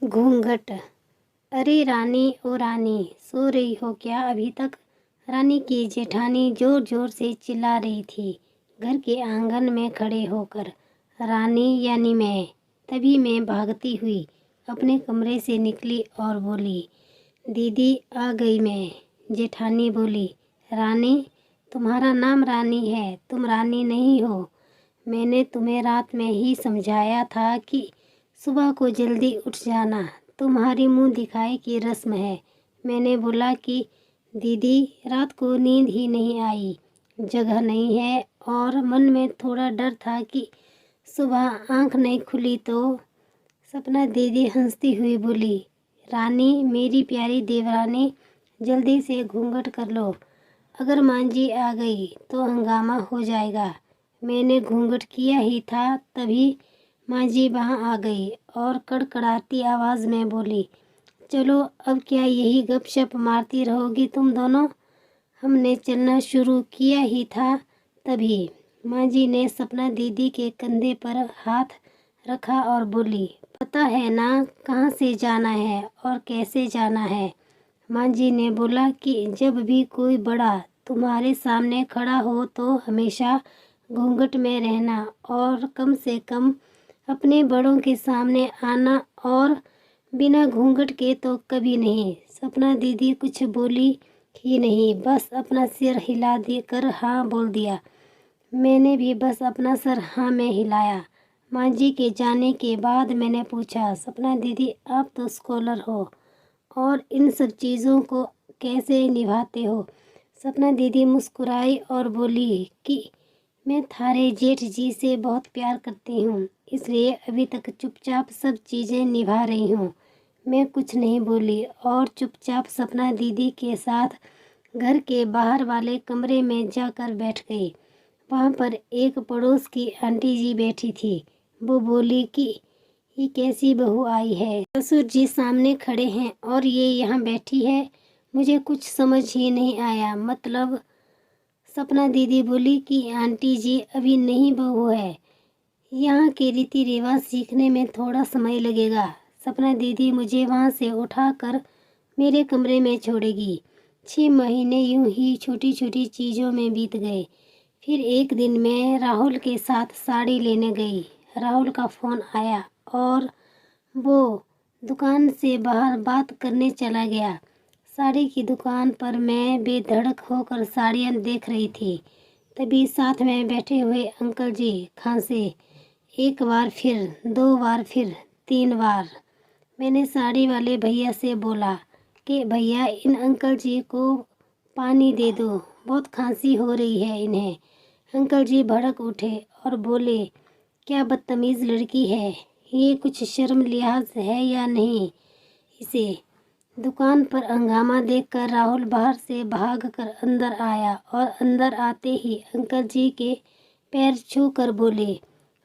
घूंघट। अरे रानी ओ रानी, सो रही हो क्या अभी तक? रानी की जेठानी जोर जोर से चिल्ला रही थी घर के आंगन में खड़े होकर। रानी यानी मैं। तभी मैं भागती हुई अपने कमरे से निकली और बोली, दीदी आ गई मैं। जेठानी बोली, रानी तुम्हारा नाम रानी है, तुम रानी नहीं हो। मैंने तुम्हें रात में ही समझाया था कि सुबह को जल्दी उठ जाना, तुम्हारी मुंह दिखाई की रस्म है। मैंने बोला कि दीदी रात को नींद ही नहीं आई, जगह नहीं है, और मन में थोड़ा डर था कि सुबह आंख नहीं खुली तो। सपना दीदी हंसती हुई बोली, रानी मेरी प्यारी देवरानी, जल्दी से घूंघट कर लो, अगर मांझी आ गई तो हंगामा हो जाएगा। मैंने घूंघट किया ही था तभी मांझी वहाँ आ गई और कड़कड़ाती आवाज़ में बोली, चलो अब क्या यही गपशप मारती रहोगी तुम दोनों? हमने चलना शुरू किया ही था तभी मांझी ने सपना दीदी के कंधे पर हाथ रखा और बोली, पता है ना कहाँ से जाना है और कैसे जाना है? मांझी ने बोला कि जब भी कोई बड़ा तुम्हारे सामने खड़ा हो तो हमेशा घूंघट में रहना और कम से कम अपने बड़ों के सामने आना, और बिना घूंघट के तो कभी नहीं। सपना दीदी कुछ बोली ही नहीं, बस अपना सिर हिला देकर हाँ बोल दिया। मैंने भी बस अपना सर हाँ में हिलाया। मांझी के जाने के बाद मैंने पूछा, सपना दीदी आप तो स्कॉलर हो और इन सब चीज़ों को कैसे निभाते हो? सपना दीदी मुस्कुराई और बोली कि मैं थारे जेठ जी से बहुत प्यार करती हूँ, इसलिए अभी तक चुपचाप सब चीज़ें निभा रही हूँ। मैं कुछ नहीं बोली और चुपचाप सपना दीदी के साथ घर के बाहर वाले कमरे में जाकर बैठ गई। वहाँ पर एक पड़ोस की आंटी जी बैठी थी। वो बोली कि ये कैसी बहू आई है, ससुर जी सामने खड़े हैं और ये यहाँ बैठी है, मुझे कुछ समझ ही नहीं आया। मतलब? सपना दीदी बोली कि आंटी जी अभी नहीं बहू है, यहाँ के रीति रिवाज सीखने में थोड़ा समय लगेगा। सपना दीदी मुझे वहाँ से उठाकर मेरे कमरे में छोड़ेगी। 6 महीने यूं ही छोटी छोटी चीज़ों में बीत गए। फिर एक दिन मैं राहुल के साथ साड़ी लेने गई। राहुल का फ़ोन आया और वो दुकान से बाहर बात करने चला गया। साड़ी की दुकान पर मैं बेधड़क होकर साड़ियाँ देख रही थी। तभी साथ में बैठे हुए अंकल जी खांसे। एक बार फिर, 2 बार फिर, 3 बार। मैंने साड़ी वाले भैया से बोला कि भैया इन अंकल जी को पानी दे दो, बहुत खांसी हो रही है इन्हें। अंकल जी भड़क उठे और बोले, क्या बदतमीज़ लड़की है, ये कुछ शर्म लिहाज है या नहीं इसे? दुकान पर हंगामा देखकर राहुल बाहर से भागकर अंदर आया और अंदर आते ही अंकल जी के पैर छूकर बोले,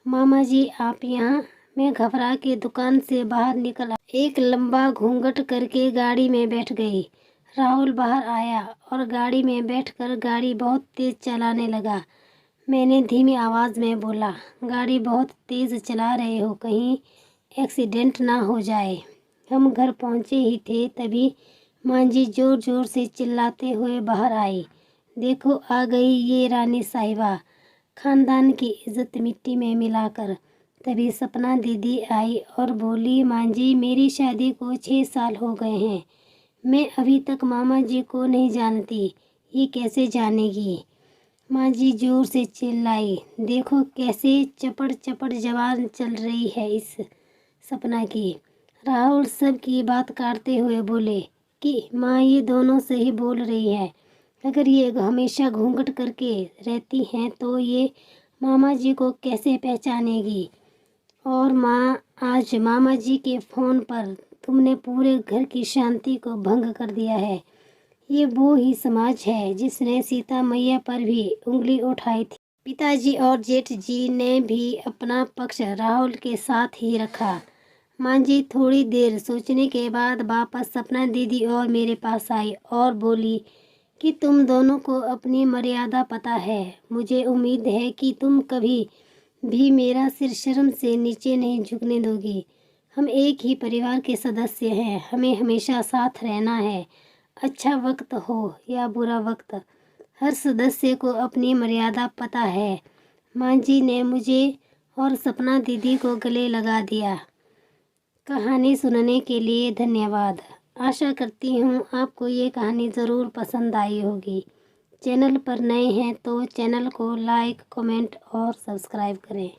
मामा जी आप यहाँ? मैं घबरा के दुकान से बाहर निकल एक लंबा घूंघट करके गाड़ी में बैठ गई। राहुल बाहर आया और गाड़ी में बैठकर गाड़ी बहुत तेज़ चलाने लगा। मैंने धीमी आवाज़ में बोला, गाड़ी बहुत तेज़ चला रहे हो, कहीं एक्सीडेंट ना हो जाए। हम घर पहुँचे ही थे तभी मांझी ज़ोर ज़ोर से चिल्लाते हुए बाहर आई, देखो आ गई ये रानी साहिबा, खानदान की इज्जत मिट्टी में मिलाकर। तभी सपना दीदी आई और बोली, मांझी मेरी शादी को 6 साल हो गए हैं, मैं अभी तक मामा जी को नहीं जानती, ये कैसे जानेगी? मांझी जोर से चिल्लाई, देखो कैसे चपड़ चपड़ जबान चल रही है इस सपना की। राहुल सब की बात काटते हुए बोले कि माँ ये दोनों सही बोल रही है, अगर ये हमेशा घूंघट करके रहती हैं तो ये मामा जी को कैसे पहचानेगी? और माँ आज मामा जी के फ़ोन पर तुमने पूरे घर की शांति को भंग कर दिया है। ये वो ही समाज है जिसने सीता मैया पर भी उंगली उठाई थी। पिताजी और जेठ जी ने भी अपना पक्ष राहुल के साथ ही रखा। मांझी थोड़ी देर सोचने के बाद वापस सपना दीदी और मेरे पास आई और बोली कि तुम दोनों को अपनी मर्यादा पता है। मुझे उम्मीद है कि तुम कभी भी मेरा सिर शर्म से नीचे नहीं झुकने दोगी। हम एक ही परिवार के सदस्य हैं, हमें हमेशा साथ रहना है। अच्छा वक्त हो या बुरा वक्त, हर सदस्य को अपनी मर्यादा पता है। माँ जी ने मुझे और सपना दीदी को गले लगा दिया। कहानी सुनने के लिए धन्यवाद। आशा करती हूँ आपको ये कहानी ज़रूर पसंद आई होगी। चैनल पर नए हैं तो चैनल को लाइक, कमेंट और सब्सक्राइब करें।